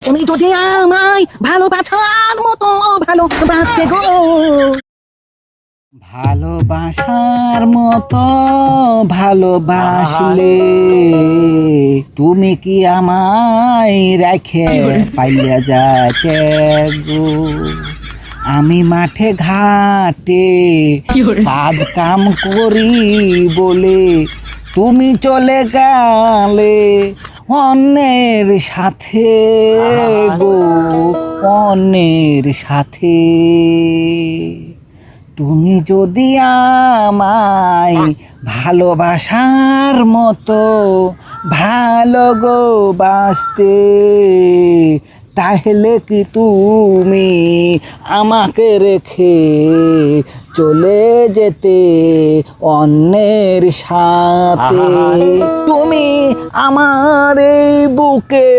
তুমি যদি আমায় ভালোবাসার মতো ভালোবাসতে গো, ভালোবাসার মতো ভালোবাসলে তুমি কি আমায় রেখে পাইয়া যাইতে গো? আমি মাঠে ঘাটে কাজ কাম করি বলে তুমি চলে গেলে অন্যের সাথে গো, অন্যের সাথে। তুমি যদি আমায় ভালোবাসার মতো ভালো গো বাসতে, তাহলে কি তুমি আমাকে রেখে চলে যেতে অন্যের সাথে? তুমি আমার এই বুকে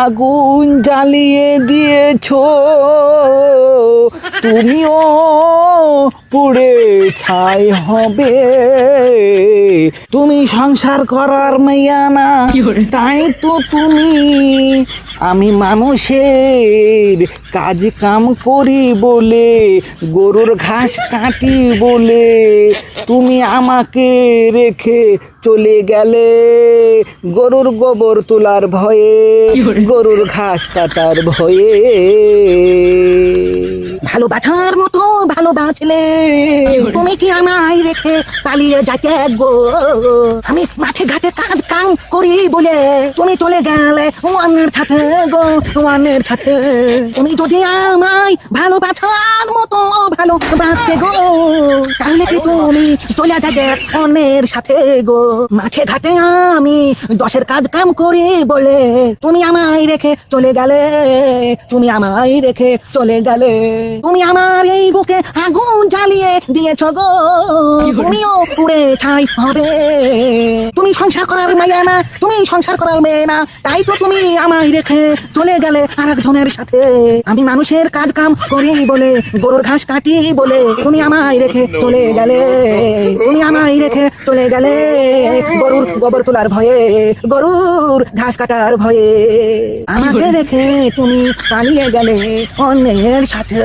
আগুন জ্বালিয়ে দিয়েছো, তুমিও পুড়ে ছাই হবে। তুমি সংসার করার মাইয়া না, তাই তো তুমি। আমি মানুষের কাজ কাম করি বলে, গরুর ঘাস কাটি বলে তুমি আমাকে রেখে চলে গেলে গরুর গোবর তোলার ভয়ে, গরুর ঘাস কাটার ভয়ে। ভালোবাসার মতো ভালোবাসলে তুমি কি আমায় রেখে পালিয়ে যাইতে গো? আমি মাঠে ঘাটে কাজ কাম করি বলে তুমি চলে গেলে অন্যের সাথে গো, অন্যের সাথে। তুমি যদি আমায় ভালোবাসার মতো ভালোবাসতে গো, তাহলে কি তুমি চলে যাবে অন্যের সাথে গো? মাঠে ঘাটে আমি 10 কাজ কাম করি বলে তুমি আমায় রেখে চলে গেলে, তুমি আমায় রেখে চলে গেলে। তুমি আমার এই বুকে আগুন জ্বালিয়ে দিয়েছ গো, তুমিও পুড়ে ছাই হবে। তুমি সংসার করার মাইয়া না, তুমি সংসার করার মেয়ে না, তাই তো তুমি আমায় রেখে চলে গেলে আরেকজনের সাথে। আমি মানুষের কাজ কাম করি বলে, গরুর ঘাস কাটি বলে তুমি আমায় রেখে চলে গেলে, তুমি আমায় রেখে চলে গেলে গরুর গোবর তোলার ভয়ে, গরুর ঘাস কাটার ভয়ে। আমাকে রেখে তুমি পালিয়ে গেলে অন্যের সাথে।